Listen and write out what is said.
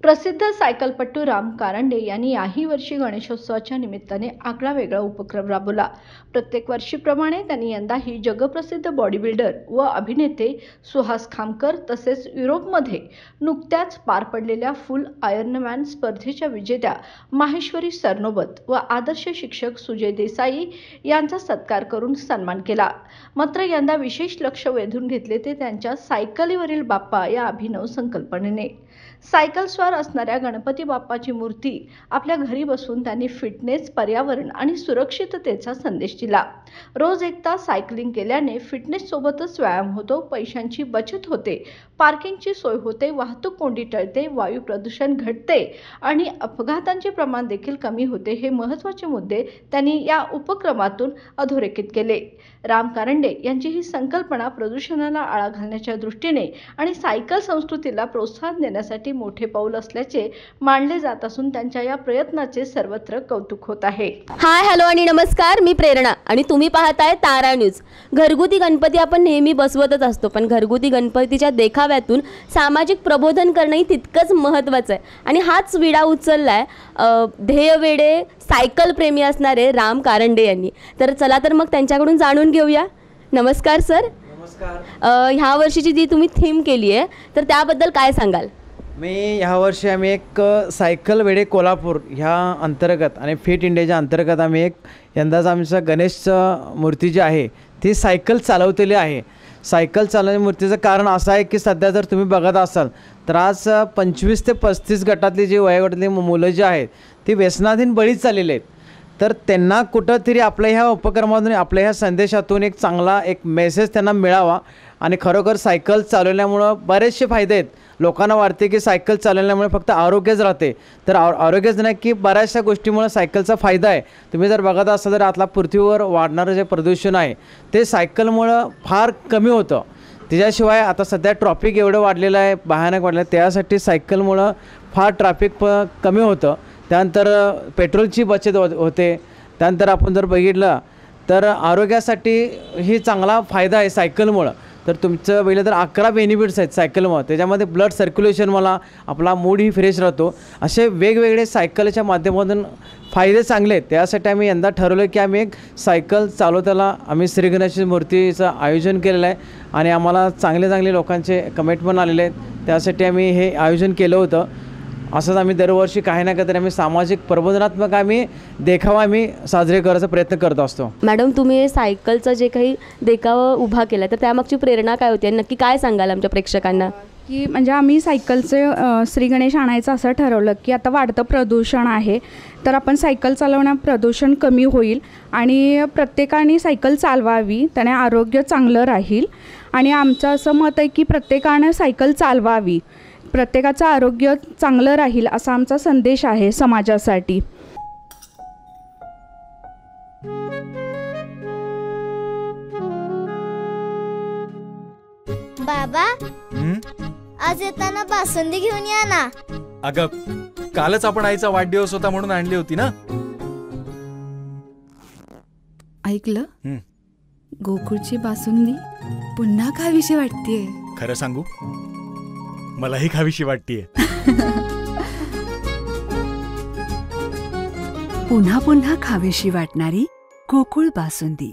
प्रसिद्ध सायकलपटू राम कारंडे यांनी याही वर्षी गणेशोत्सवाच्या निमित्ताने आगळा-वेगळा उपक्रम राबवला. प्रत्येक वर्षीप्रमाणे त्यांनी यंदाही जगप्रसिद्ध बॉडी बिल्डर व अभिनेते सुहास खामकर तसेच युरोपमध्ये नुकत्याच पार पडलेल्या फुल आयर्नमॅन स्पर्धेच्या विजेत्या माहेश्वरी सरनोबत व आदर्श शिक्षक सुजय देसाई यांचा सत्कार करून सन्मान केला. मात्र यंदा विशेष लक्ष वेधून घेतले ते त्यांच्या सायकलीवरील बाप्पा या अभिनव संकल्पनेने. सायकल स्वार असणाऱ्या गणपती बाप्पाची मूर्ती आपल्या घरी बसून त्यांनी फिटनेस, पर्यावरण आणि सुरक्षिततेचा संदेश दिला. रोज एक तास सायकलिंग केल्याने फिटनेस सोबतच व्यायाम होतो, पैशांची बचत होते, पार्किंगची सोय होते, वाहतूक कोंडी टळते, वायू प्रदूषण घटते आणि अपघातांचे प्रमाण देखील कमी होते. हे महत्त्वाचे मुद्दे त्यांनी या उपक्रमातून अधोरेखित केले. राम कारंडे यांची ही संकल्पना प्रदूषणाला आळा घालण्याच्या दृष्टीने आणि सायकल संस्कृतीला प्रोत्साहन देण्यासाठी मोठे पाऊल असल्याचे मानले जात असून त्यांच्या या प्रयत्नाचे सर्वत्र कौतुक होत आहे. हाय, हॅलो आणि नमस्कार. मी प्रेरणा आणि तुम्ही पाहताय तारा न्यूज. घरगुती गणपती आपण नेहमी बसवतच असतो, पण घरगुती गणपतीच्या देखाव्यातून सामाजिक प्रबोधन करणंही तितकंच महत्त्वाचं आहे आणि हाच विडा उचललाय ध्येयवेडे सायकल प्रेमी असणारे राम कारंडे यांनी. तर चला तर मग त्यांच्याकडून जाणून घेऊया. नमस्कार सर. नमस्कार. ह्या वर्षीची जी तुम्ही थीम केली आहे तर त्याबद्दल काय सांगाल? ह्या वर्षी आम्ही एक सायकल वेडे कोल्हापूर ह्या अंतर्गत आणि फिट इंडियाच्या अंतर्गत आम्ही एक यंदाचा आमचं गणेश मूर्ती जी आहे ती सायकल चालवलेली आहे. सायकल चालवण्याच्या मूर्तीचं कारण असं आहे की सध्या जर तुम्ही बघत असाल तर आज 25 ते 35 गटातली जी वयोगटातली मुलं जी आहेत ती व्यसनाधीन बळीच चाललेली आहेत. तर त्यांना कुठंतरी आपल्या ह्या उपक्रमातून, आपल्या ह्या संदेशातून एक चांगला एक मेसेज त्यांना मिळावा आणि खरोखर सायकल चालवल्यामुळं बरेचसे फायदे आहेत. लोकांना वाटते की सायकल चालवल्यामुळे फक्त आरोग्यच राहते, तर आरोग्यच नाही की बऱ्याचशा गोष्टीमुळे सायकलचा फायदा आहे. तुम्ही जर बघत असाल तर आतला पृथ्वीवर वाढणारं जे प्रदूषण आहे ते सायकलमुळं फार कमी होतं. त्याच्याशिवाय आता सध्या ट्रॉफिक एवढं वाढलेलं आहे, भयानक वाढलेलं आहे, त्यासाठी सायकलमुळं फार ट्रॅफिक कमी होतं. त्यानंतर पेट्रोलची बचत होते. त्यानंतर आपण जर बघितलं तर आरोग्यासाठी ही चांगला फायदा आहे सायकलमुळं. तर तुमचं बघितलं तर 11 बेनिफिट्स आहेत सायकलमुळं. त्याच्यामध्ये ब्लड सर्क्युलेशन, मला आपला मूडही फ्रेश राहतो. असे वेगवेगळे सायकलच्या माध्यमातून फायदे चांगले आहेत. त्यासाठी आम्ही यंदा ठरवलं की आम्ही एक सायकल चालवताना आम्ही श्री गणेश मूर्तीचं आयोजन केलेलं आहे आणि आम्हाला चांगले लोकांचे कमेंट पण आलेले आहेत. त्यासाठी आम्ही हे आयोजन केलं होतं. असंच आम्ही दरवर्षी काही ना काहीतरी आम्ही सामाजिक प्रबोधनात्मक देखावा साजरे करायचा प्रयत्न करत असतो. मॅडम, तुम्ही सायकलचं जे काही देखावा उभा केला तर त्यामागची प्रेरणा काय होती आणि नक्की काय सांगाल आमच्या प्रेक्षकांना? की म्हणजे आम्ही सायकलचे श्री गणेश आणायचं असं ठरवलं की आता वाढतं प्रदूषण आहे, तर आपण सायकल चालवण्यात प्रदूषण कमी होईल आणि प्रत्येकाने सायकल चालवावी, त्याने आरोग्य चांगलं राहील. आणि आमचं असं मत आहे की प्रत्येकानं सायकल चालवावी, प्रत्येकाचं आरोग्य चांगलं राहील असा आमचा संदेश आहे समाजासाठी. बाबा, आज येताना बासुंदी घेऊन या ना. अगं, कालच आपण आईचा वाढदिवस होता म्हणून आणली होती ना. ऐकलं, गोकुळची बासुंदी पुन्हा खावीशी वाटतेय. खरं सांगू, मलाही खावीशी वाटतेय. पुन्हा पुन्हा खावीशी वाटणारी गोकुळ बासुंदी.